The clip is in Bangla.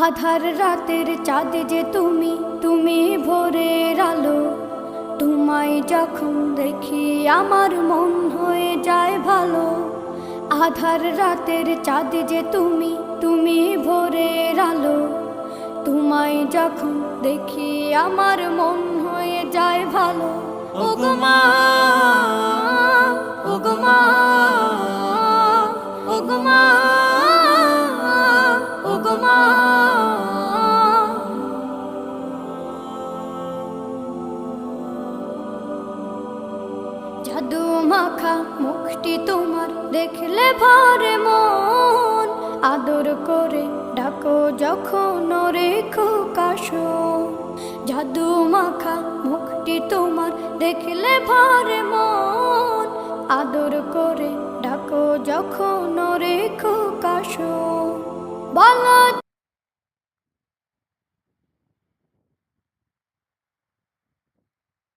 আধার রাতের চাঁদ যে তুমি, তুমি ভোরের আলো। তোমায় যখন দেখি আমার মন হয়ে যায় ভালো। আধার রাতের চাঁদ যে তুমি, তুমি ভোরের আলো। তোমায় যখন দেখি আমার মন হয়ে যায় ভালো। ওগো মা, ওগো মা, ওগো মা, ওগো মা। জাদু মাখা মুখটি তোমার দেখলে ভরে মন। আদর করে ডাকো যখন রেখো কাশন। জাদু মাখা মুখটি তোমার দেখলে ভরে মন। আদর করে ডাকো যখন রেখো কাশন। বলো